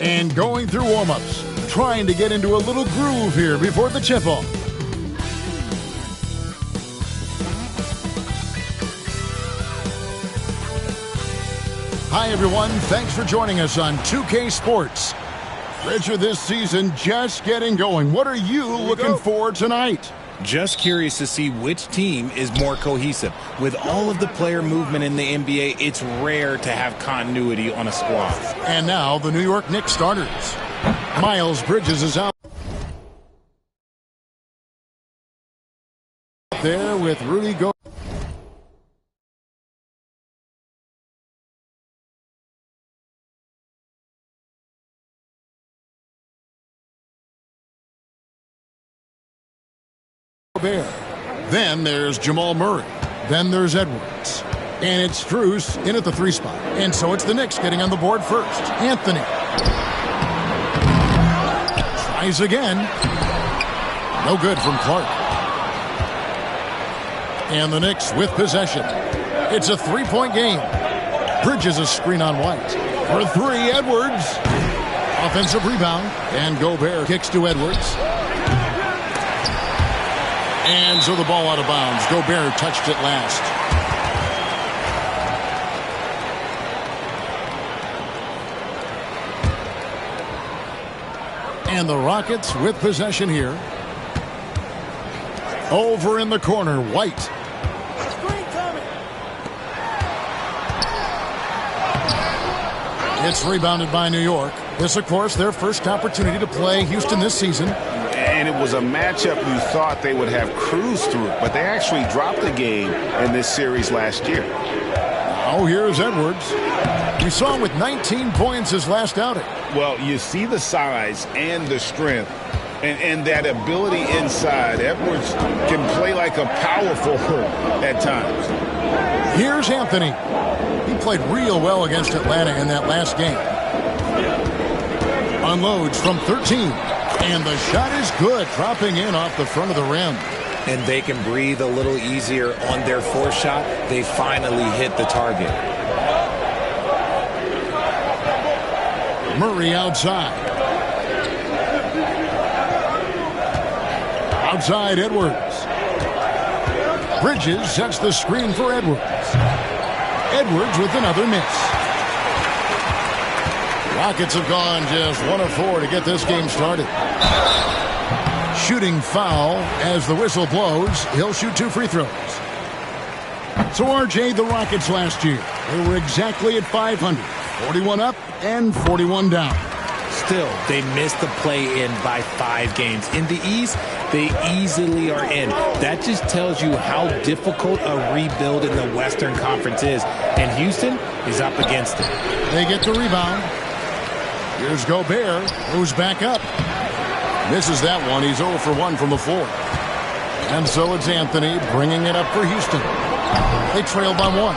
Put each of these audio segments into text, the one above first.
And going through warm-ups, trying to get into a little groove here before the tip-off. Hi, everyone. Thanks for joining us on 2K Sports. Richard, this season just getting going. What are you looking for tonight? Just curious to see which team is more cohesive. With all of the player movement in the NBA, it's rare to have continuity on a squad. And now the New York Knicks starters. Miles Bridges is out there with Rudy Gobert. Then there's Jamal Murray. Then there's Edwards. And it's Strus in at the 3 spot. And so it's the Knicks getting on the board first. Anthony. Tries again. No good from Clark. And the Knicks with possession. It's a 3-point game. Bridges a screen on White. For 3, Edwards. Offensive rebound. And Gobert kicks to Edwards. And so the ball out of bounds. Gobert touched it last. And the Rockets with possession here. Over in the corner, White. It's rebounded by New York. This, of course, their first opportunity to play Houston this season. And it was a matchup you thought they would have cruised through, but they actually dropped the game in this series last year. Now here's Edwards. We saw him with 19 points his last outing. Well, you see the size and the strength and that ability inside. Edwards can play like a power forward at times. Here's Anthony. He played real well against Atlanta in that last game. Unloads from 13. And the shot is good, dropping in off the front of the rim. And they can breathe a little easier on their 4th shot. They finally hit the target. Murray outside. Outside Edwards. Bridges sets the screen for Edwards. Edwards with another miss. Rockets have gone just 1 of 4 to get this game started. Shooting foul as the whistle blows. He'll shoot 2 free throws. So, RJ, the Rockets last year, they were exactly at 500. 41 up and 41 down. Still, they missed the play-in by 5 games. In the East, they easily are in. That just tells you how difficult a rebuild in the Western Conference is. And Houston is up against it. They get the rebound. Here's Gobert, who's back up. Misses that one. He's 0 for 1 from the floor. And so it's Anthony bringing it up for Houston. They trail by 1.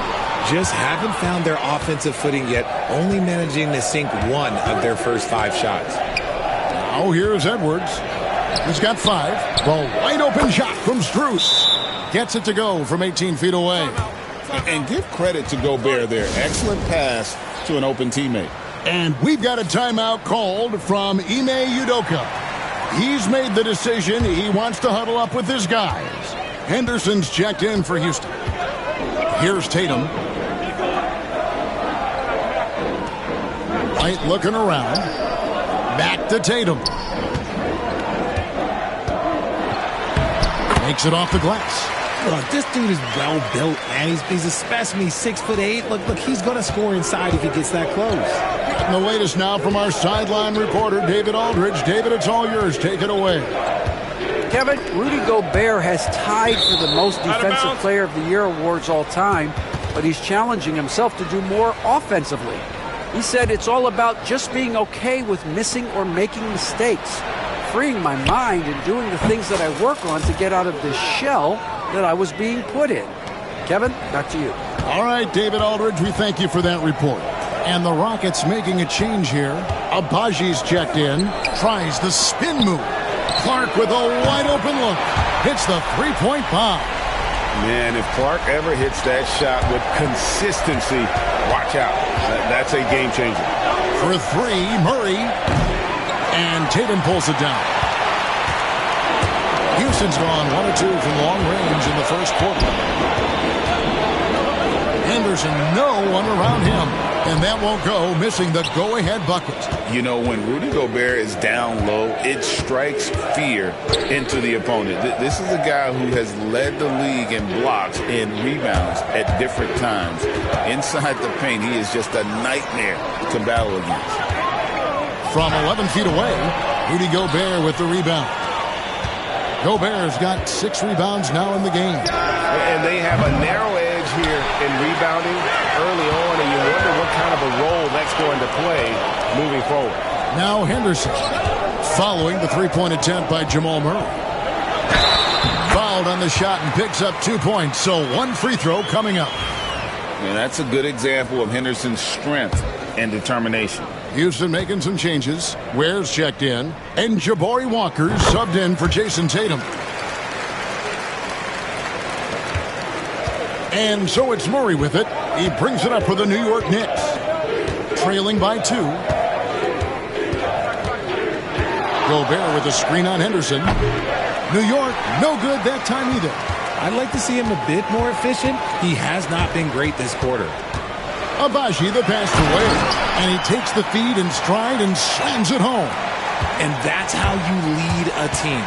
Just haven't found their offensive footing yet, only managing to sink 1 of their first 5 shots. Now here's Edwards. He's got 5. The wide open shot from Strus. Gets it to go from 18 feet away. And give credit to Gobert there. Excellent pass to an open teammate. And we've got a timeout called from Ime Udoka. He's made the decision he wants to huddle up with his guys. Henderson's checked in for Houston. Here's Tatum. White looking around. Back to Tatum. Makes it off the glass. Look, this dude is well built, man. He's a specimen. He's 6'8". Look, he's going to score inside if he gets that close. And the latest now from our sideline reporter, David Aldridge. David, it's all yours. Take it away. Kevin, Rudy Gobert has tied for the most Defensive Player of the Year awards all time, but he's challenging himself to do more offensively. He said it's all about just being okay with missing or making mistakes, freeing my mind and doing the things that I work on to get out of this shell that I was being put in. Kevin, back to you. All right, David Aldridge, we thank you for that report. And the Rockets making a change here. Abaji's checked in, tries the spin move. Clark with a wide open look. Hits the three-point bomb. Man, if Clark ever hits that shot with consistency, watch out. That's a game changer. For three, Murray. And Tatum pulls it down. Houston's gone 1 of 2 from long range in the first quarter. Henderson, no one around him. And that won't go, missing the go-ahead bucket. You know, when Rudy Gobert is down low, it strikes fear into the opponent. This is a guy who has led the league in blocks and rebounds at different times. Inside the paint, he is just a nightmare to battle against. From 11 feet away, Rudy Gobert with the rebound. Gobert's got 6 rebounds now in the game. And they have a narrow edge here in rebounding early on, and you wonder what kind of a role that's going to play moving forward. Now Henderson, following the three-point attempt by Jamal Murray. Fouled on the shot and picks up 2 points, so 1 free throw coming up. And that's a good example of Henderson's strength and determination. Houston making some changes. Ware's checked in. And Jabari Walker subbed in for Jason Tatum. And so it's Murray with it. He brings it up for the New York Knicks. Trailing by 2. Gobert with a screen on Henderson. New York, no good that time either. I'd like to see him a bit more efficient. He has not been great this quarter. Abaji the pass to Ware, and he takes the feed in stride and slams it home. And that's how you lead a team,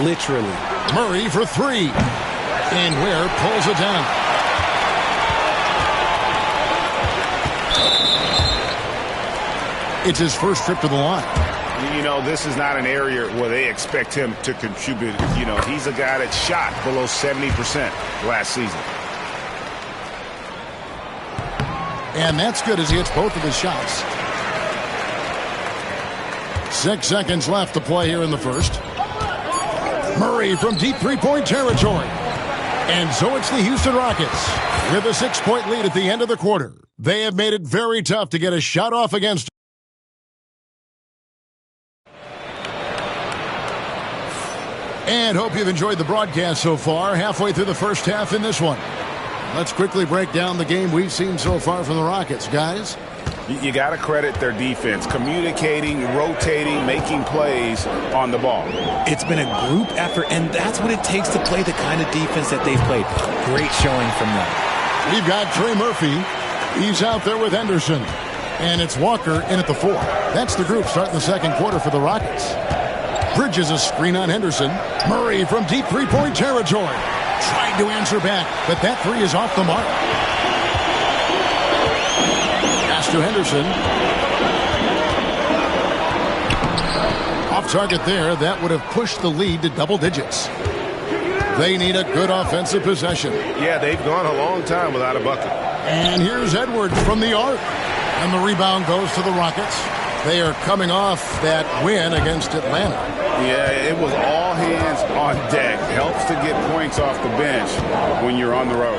literally. Murray for 3, and Ware pulls it down. It's his first trip to the line. You know, this is not an area where they expect him to contribute. You know, he's a guy that shot below 70% last season. And that's good as he hits both of his shots. 6 seconds left to play here in the first. Murray from deep three-point territory. And so it's the Houston Rockets with a 6-point lead at the end of the quarter. They have made it very tough to get a shot off against. And hope you've enjoyed the broadcast so far. Halfway through the first half in this one. Let's quickly break down the game we've seen so far from the Rockets, guys. You got to credit their defense, communicating, rotating, making plays on the ball. It's been a group effort, and that's what it takes to play the kind of defense that they've played. Great showing from them. We've got Trey Murphy. He's out there with Henderson. And it's Walker in at the 4. That's the group starting the second quarter for the Rockets. Bridges a screen on Henderson. Murray from deep three-point territory. Tried to answer back, but that 3 is off the mark. Pass to Henderson. Off target there. That would have pushed the lead to double digits. They need a good offensive possession. Yeah, they've gone a long time without a bucket. And here's Edwards from the arc. And the rebound goes to the Rockets. They are coming off that win against Atlanta. Yeah, it was all hands on deck. Helps to get points off the bench when you're on the road.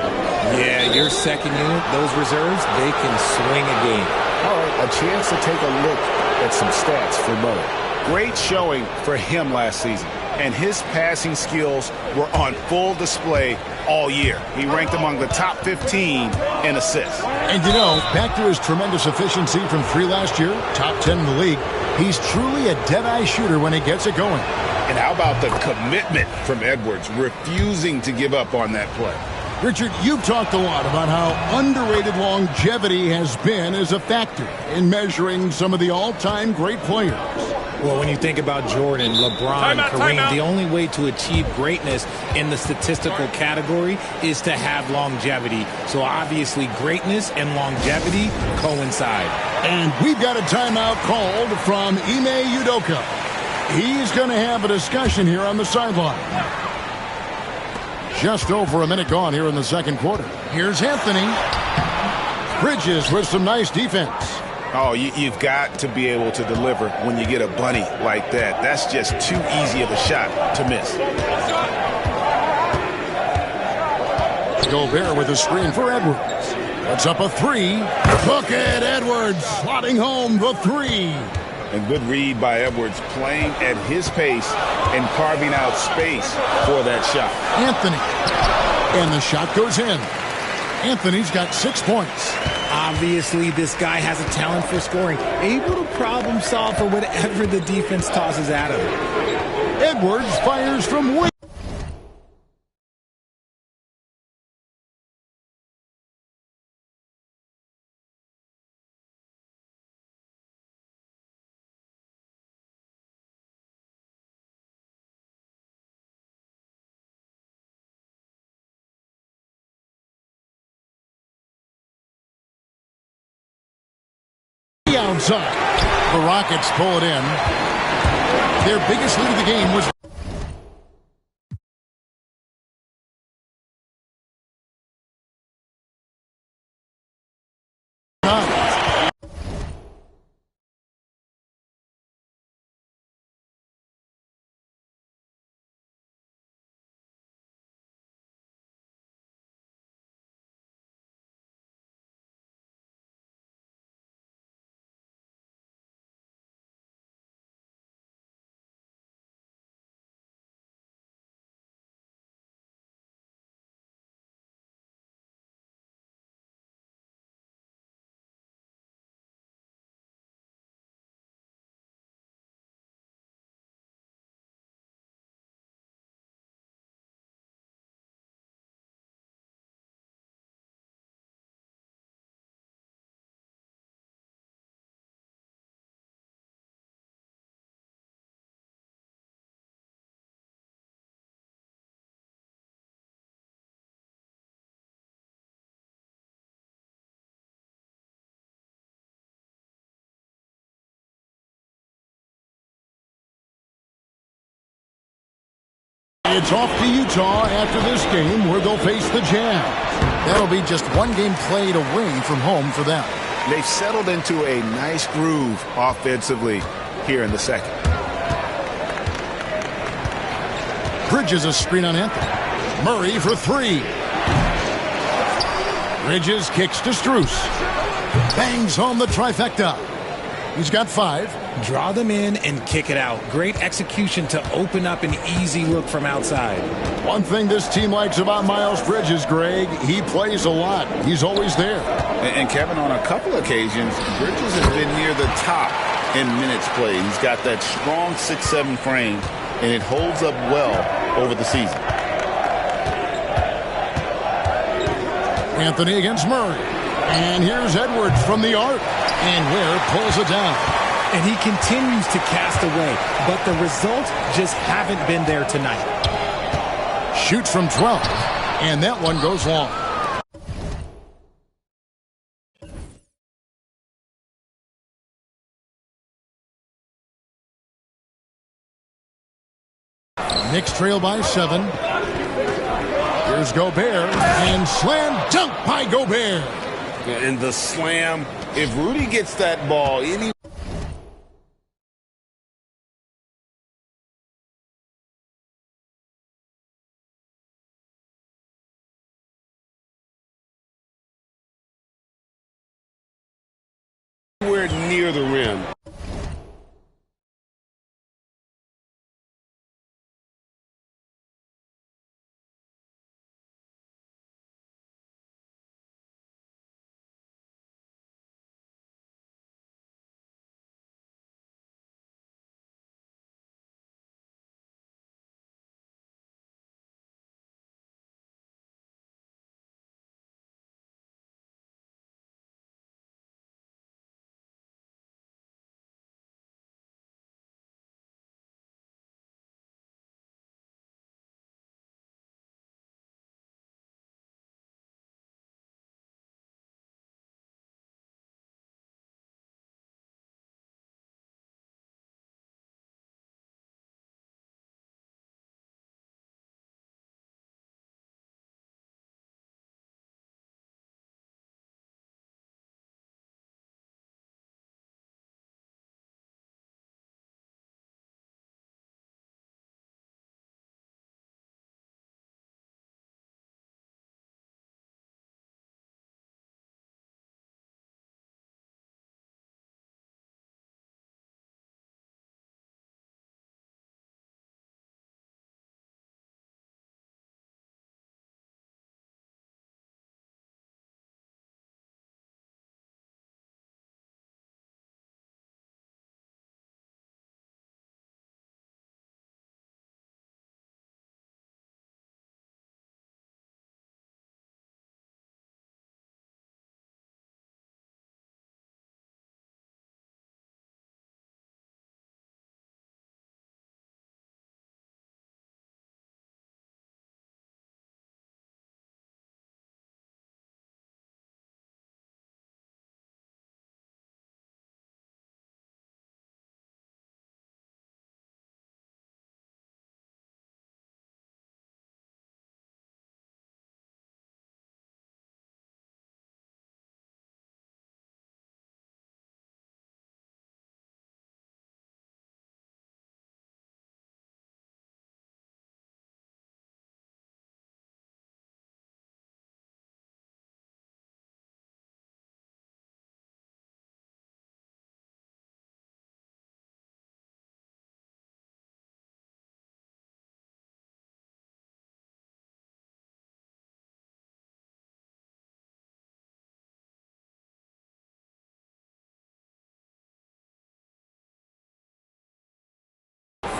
Yeah, your second unit, those reserves, they can swing a game. All right, a chance to take a look at some stats for Murray. Great showing for him last season, and his passing skills were on full display all year. He ranked among the top 15 in assists. And you know, back to his tremendous efficiency from 3 last year, top 10 in the league, he's truly a dead-eye shooter when he gets it going. And how about the commitment from Edwards, refusing to give up on that play? Richard, you've talked a lot about how underrated longevity has been as a factor in measuring some of the all-time great players. Well, when you think about Jordan, LeBron, Kareem, the only way to achieve greatness in the statistical category is to have longevity. So obviously greatness and longevity coincide. And we've got a timeout called from Ime Udoka. He's going to have a discussion here on the sideline. Just over a minute gone here in the second quarter. Here's Anthony. Bridges with some nice defense. Oh, you've got to be able to deliver when you get a bunny like that. That's just too easy of a shot to miss. Gobert with a screen for Edwards. Puts up a 3. Look at Edwards slotting home the 3. And good read by Edwards, playing at his pace and carving out space for that shot. Anthony. And the shot goes in. Anthony's got 6 points. Obviously, this guy has a talent for scoring, able to problem solve for whatever the defense tosses at him. Edwards fires from way. Outside. The Rockets pull it in. Their biggest lead of the game was it's off to Utah after this game where they'll face the Jazz. That'll be just one game played away from home for them. They've settled into a nice groove offensively here in the second. Bridges a screen on Anthony. Murray for three. Bridges kicks to Strus. Bangs home the trifecta. He's got 5. Draw them in and kick it out. Great execution to open up an easy look from outside. One thing this team likes about Miles Bridges, Greg, he plays a lot. He's always there. And Kevin, on a couple occasions, Bridges has been near the top in minutes played. He's got that strong 6'7" frame, and it holds up well over the season. Anthony against Murray. And here's Edwards from the arc. And Ware pulls it down. And he continues to cast away, but the results just haven't been there tonight. Shoots from 12. And that one goes long. Knicks trail by 7. Here's Gobert. And slam dunk by Gobert. And the slam, if Rudy gets that ball any anywhere near the rim,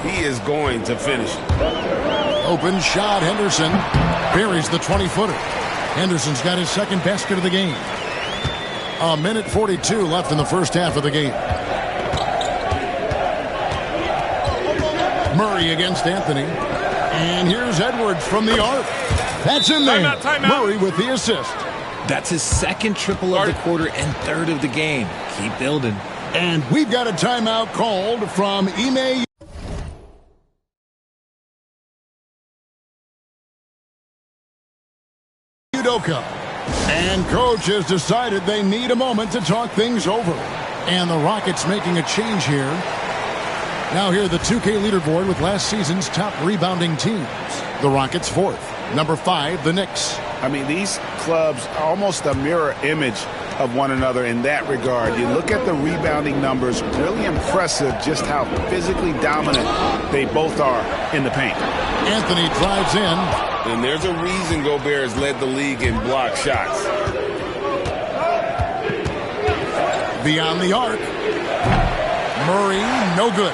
he is going to finish it. Open shot, Henderson buries the 20-footer. Henderson's got his second basket of the game. A minute 42 left in the first half of the game. Murray against Anthony. And here's Edwards from the arc. That's in there. Timeout. Murray with the assist. That's his second triple of the quarter and third of the game. Keep building. And we've got a timeout called from Ime Udoka. And coach has decided they need a moment to talk things over. And the Rockets making a change here. Now here the 2K leaderboard with last season's top rebounding teams. The Rockets fourth. Number 5, the Knicks. I mean, these clubs are almost a mirror image of one another in that regard. You look at the rebounding numbers, really impressive just how physically dominant they both are in the paint. Anthony drives in. And there's a reason Gobert has led the league in block shots. Beyond the arc. Murray, no good.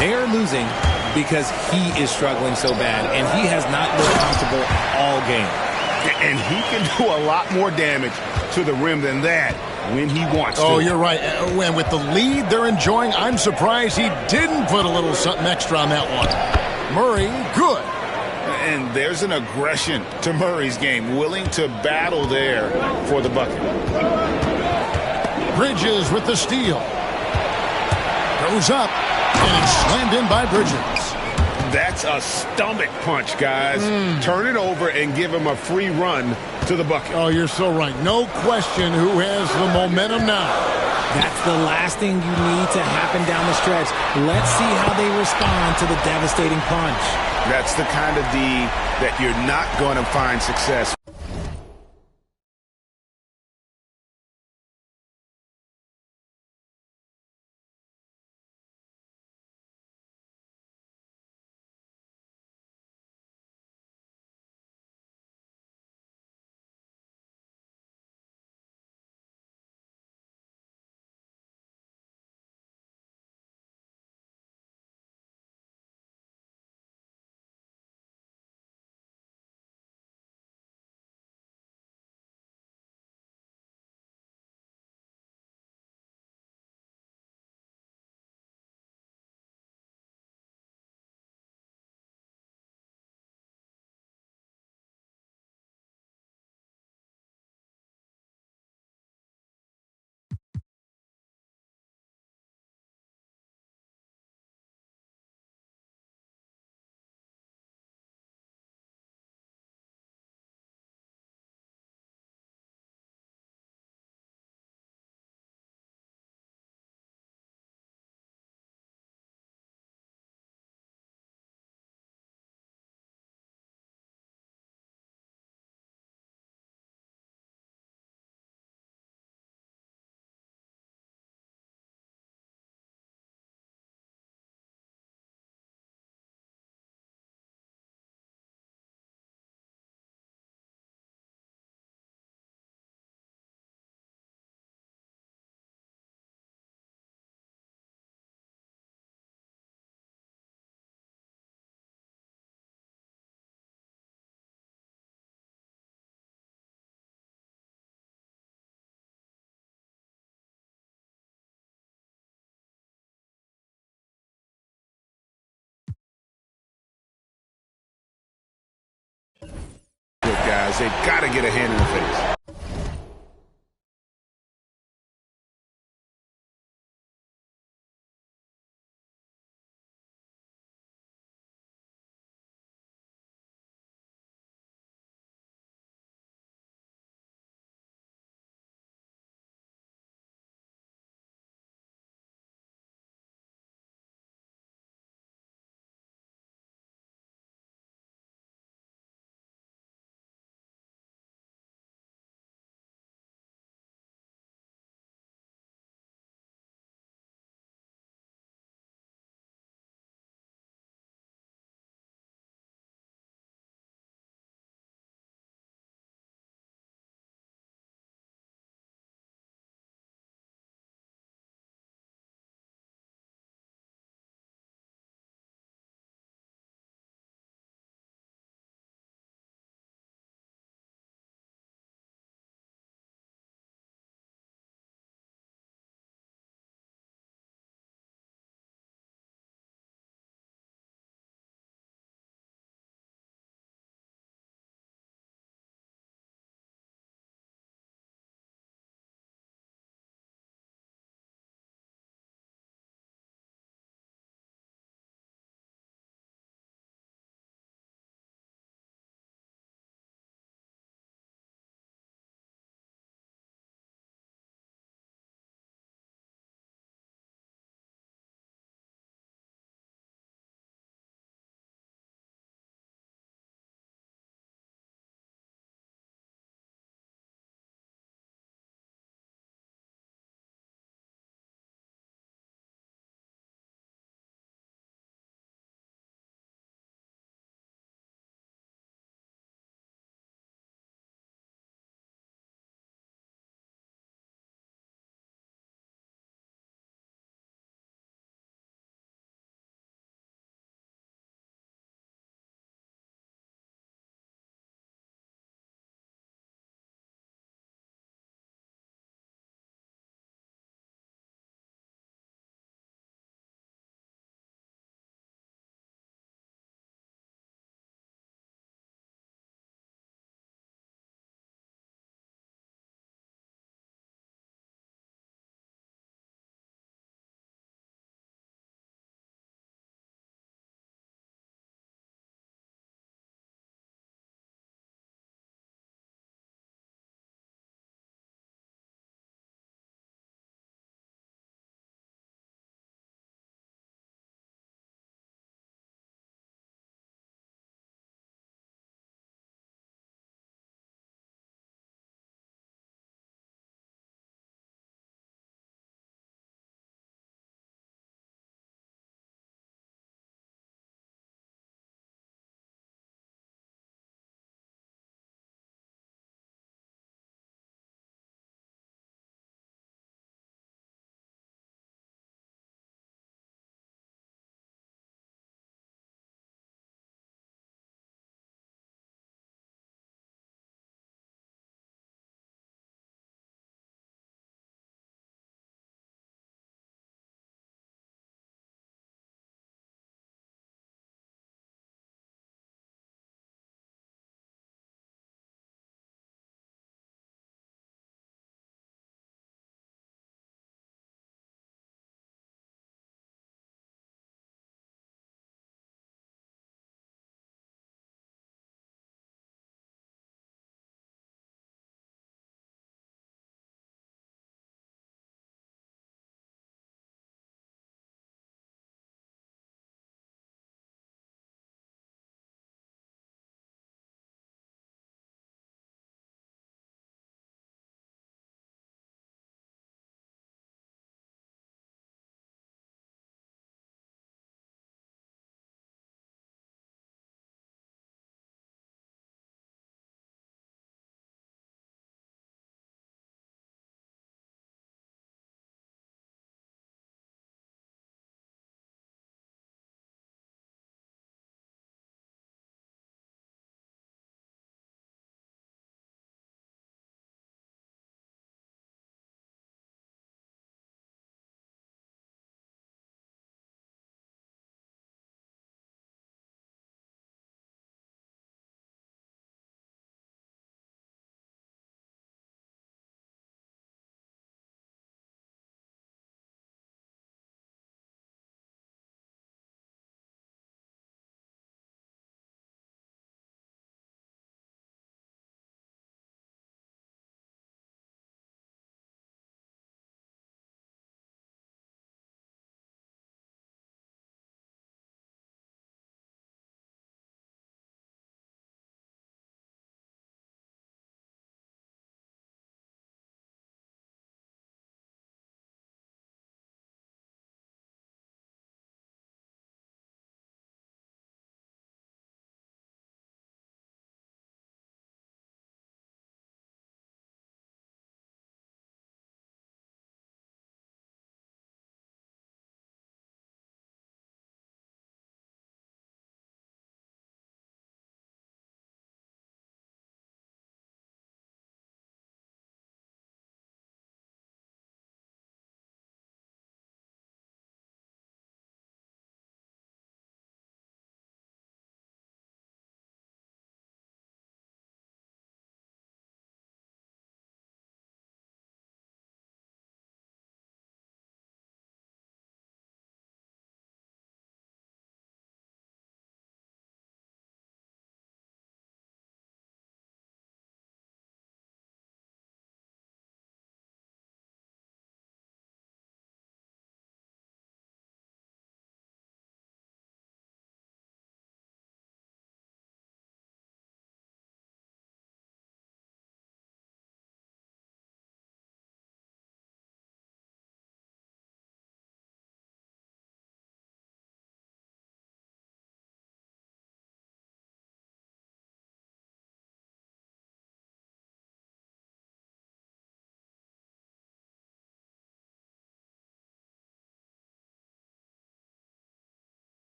They're losing because he is struggling so bad, and he has not looked comfortable all game. And he can do a lot more damage to the rim than that when he wants to. Oh, you're right. And with the lead they're enjoying, I'm surprised he didn't put a little something extra on that one. Murray, good. And there's an aggression to Murray's game, willing to battle there for the bucket. Bridges with the steal. Goes up, and it's slammed in by Bridges. That's a stomach punch, guys. Turn it over and give him a free run to the bucket. Oh, you're so right. No question who has the momentum now. That's the last thing you need to happen down the stretch. Let's see how they respond to the devastating punch. That's the kind of D that you're not going to find success. Guys, they've got to get a hand in the face.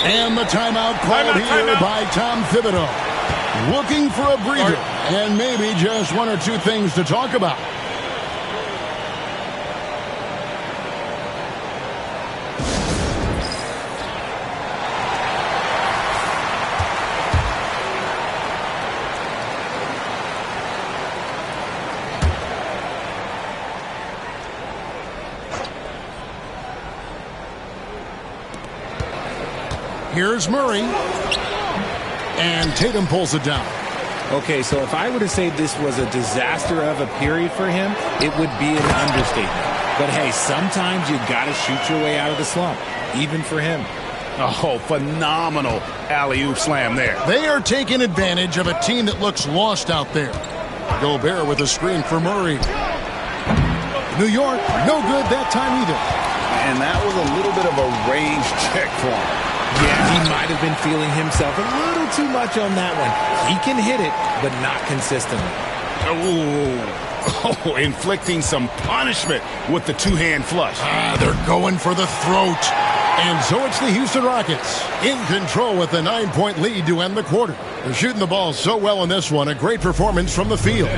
And the timeout called here by Tom Thibodeau. Looking for a breather and maybe just one or two things to talk about. Here's Murray. And Tatum pulls it down. Okay, so if I were to say this was a disaster of a period for him, it would be an understatement. But hey, sometimes you got to shoot your way out of the slump, even for him. Oh, phenomenal alley-oop slam there. They are taking advantage of a team that looks lost out there. Gobert with a screen for Murray. New York, no good that time either. And that was a little bit of a range check for him. Yeah, he might have been feeling himself a little too much on that one. He can hit it, but not consistently. Oh, inflicting some punishment with the two-hand flush. They're going for the throat. And so it's the Houston Rockets in control with a 9-point lead to end the quarter. They're shooting the ball so well in this one. A great performance from the field.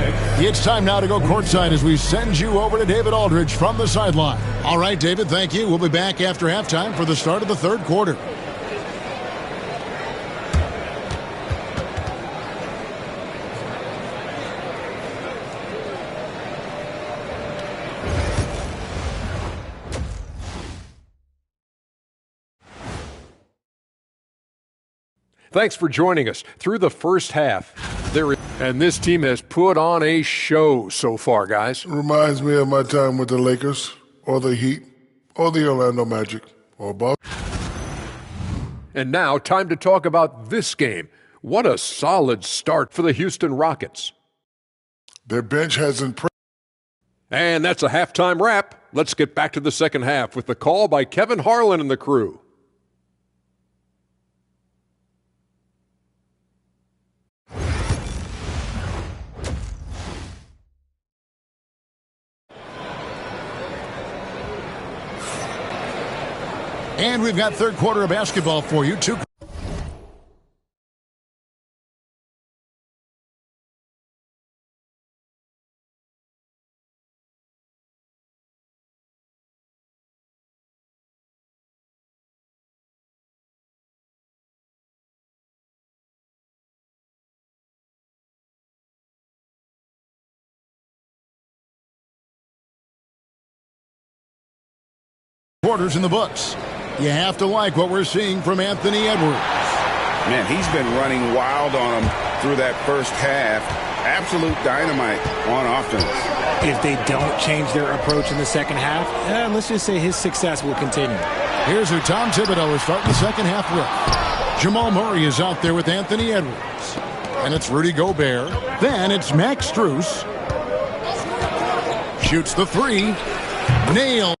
It's time now to go courtside as we send you over to David Aldridge from the sideline. All right, David, thank you. We'll be back after halftime for the start of the third quarter. Thanks for joining us through the first half. And this team has put on a show so far, guys. Reminds me of my time with the Lakers, or the Heat, or the Orlando Magic, or both. And now, time to talk about this game. What a solid start for the Houston Rockets. Their bench hasn't. And that's a halftime wrap. Let's get back to the second half with the call by Kevin Harlan and the crew. And we've got third quarter of basketball for you. Quarters in the books. You have to like what we're seeing from Anthony Edwards. Man, he's been running wild on him through that first half. Absolute dynamite on offense. If they don't change their approach in the second half, let's just say his success will continue. Here's who Tom Thibodeau is starting the second half with. Jamal Murray is out there with Anthony Edwards. And it's Rudy Gobert. Then it's Max Strus. Shoots the three. Nailed.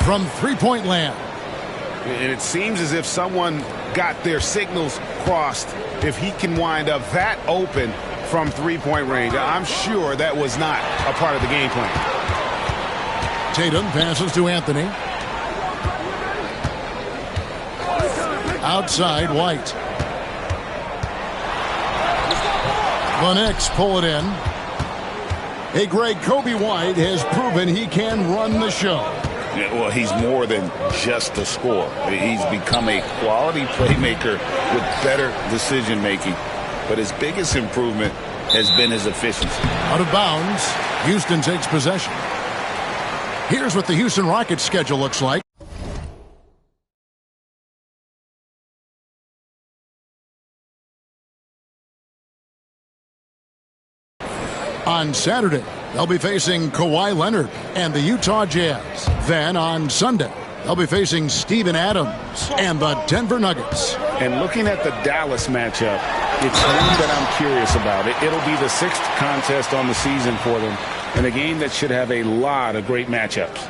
From three-point land. And it seems as if someone got their signals crossed if he can wind up that open from three-point range. I'm sure that was not a part of the game plan. Tatum passes to Anthony. Outside, White. The Knicks pull it in. Hey, Greg, Kobe White has proven he can run the show. Well, he's more than just a scorer. He's become a quality playmaker with better decision-making. But his biggest improvement has been his efficiency. Out of bounds, Houston takes possession. Here's what the Houston Rockets schedule looks like. On Saturday, they'll be facing Kawhi Leonard and the Utah Jazz. Then on Sunday, they'll be facing Steven Adams and the Denver Nuggets. And looking at the Dallas matchup, it's one that I'm curious about. It'll be the 6th contest on the season for them, and a game that should have a lot of great matchups.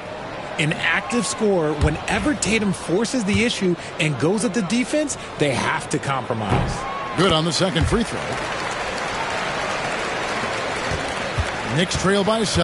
An active scorer, whenever Tatum forces the issue and goes at the defense, they have to compromise. Good on the second free throw. Knicks trail by 7.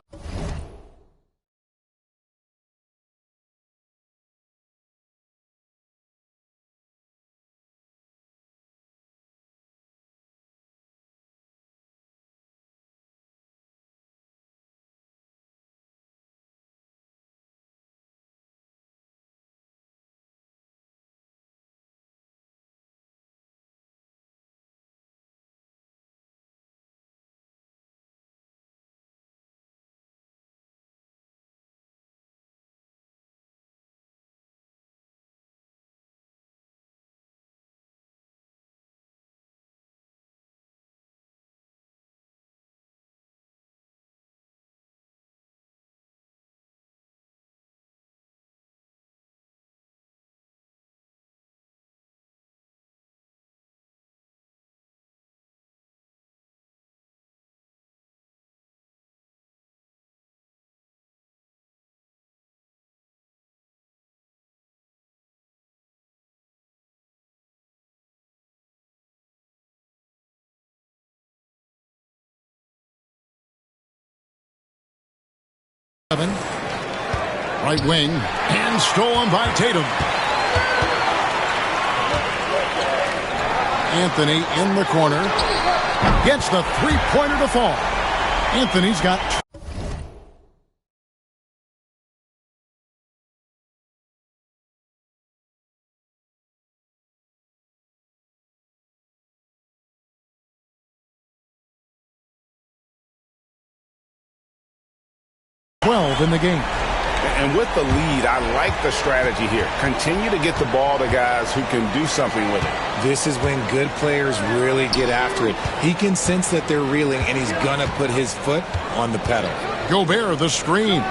Right wing, and stolen by Tatum. Anthony in the corner. Gets the three-pointer to fall. Anthony's got 12 in the game. And with the lead, I like the strategy here. Continue to get the ball to guys who can do something with it. This is when good players really get after it. He can sense that they're reeling, and he's going to put his foot on the pedal. Gobert, the screen.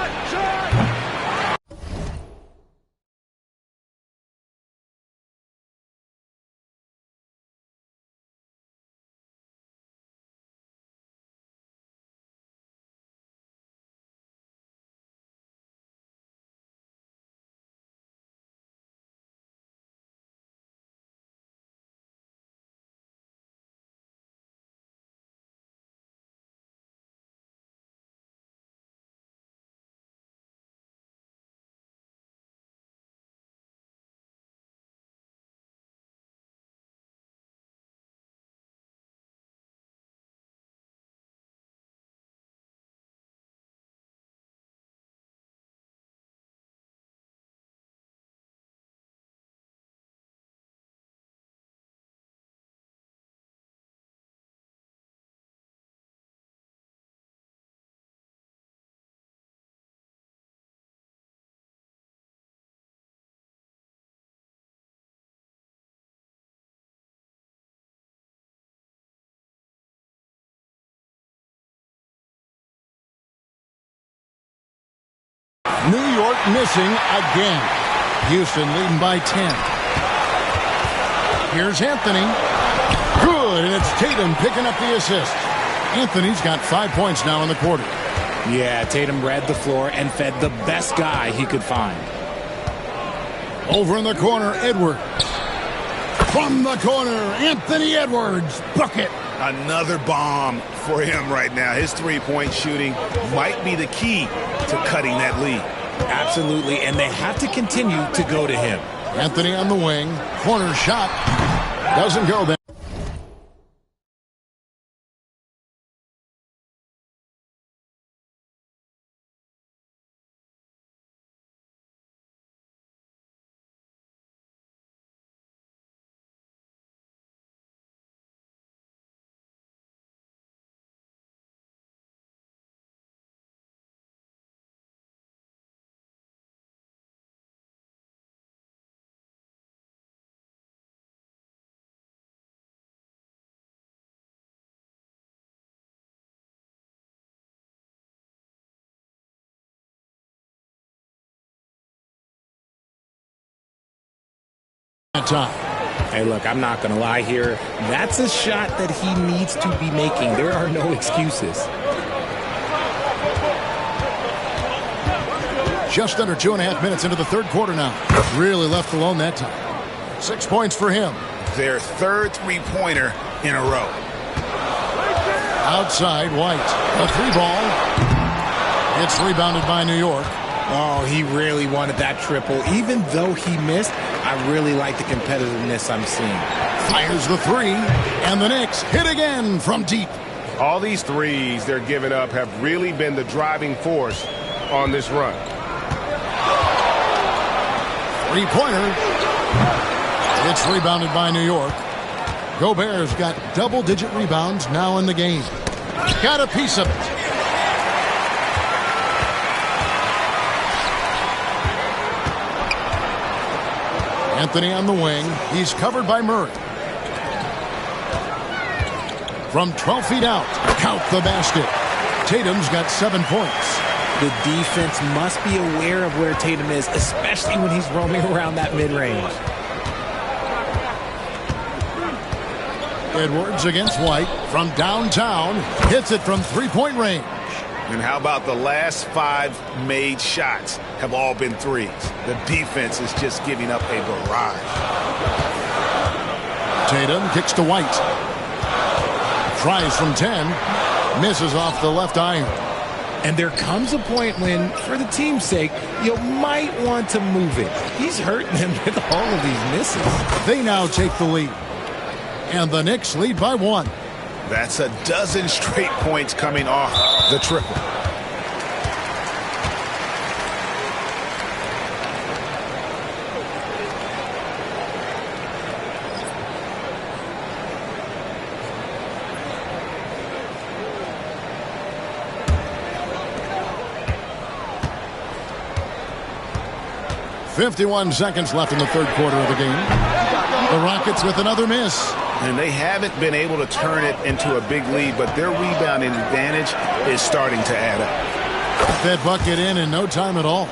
New York missing again. Houston leading by 10. Here's Anthony. Good, and it's Tatum picking up the assist. Anthony's got 5 points now in the quarter. Yeah, Tatum read the floor and fed the best guy he could find. Over in the corner, Edwards. From the corner, Anthony Edwards. Bucket. Another bomb for him right now. His three-point shooting might be the key to cutting that lead. Absolutely, and they have to continue to go to him. Anthony on the wing. Corner shot. Doesn't go there. time. Hey, look, I'm not going to lie here. That's a shot that he needs to be making. There are no excuses. Just under 2.5 minutes into the third quarter now. Really left alone that time. 6 points for him. Their third three-pointer in a row. Outside, White. A three ball. It's rebounded by New York. Oh, he really wanted that triple. Even though he missed, I really like the competitiveness I'm seeing. Fires the three, and the Knicks hit again from deep. All these threes they're giving up have really been the driving force on this run. Three-pointer. It's rebounded by New York. Gobert's got double-digit rebounds now in the game. Got a piece of it. Anthony on the wing. He's covered by Murray. From 12 feet out, count the basket. Tatum's got 7 points. The defense must be aware of where Tatum is, especially when he's roaming around that mid-range. Edwards against White from downtown. Hits it from three-point range. And how about the last 5 made shots have all been threes? The defense is just giving up a barrage. Tatum kicks to White. Tries from 10. Misses off the left iron. And there comes a point when, for the team's sake, you might want to move it. He's hurting them with all of these misses. They now take the lead. And the Knicks lead by 1. That's a dozen straight points coming off the triple. .51 seconds left in the third quarter of the game. The Rockets with another miss. And they haven't been able to turn it into a big lead, but their rebounding advantage is starting to add up. That bucket in no time at all.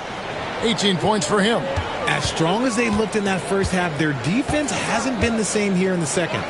18 points for him. As strong as they looked in that first half, their defense hasn't been the same here in the second.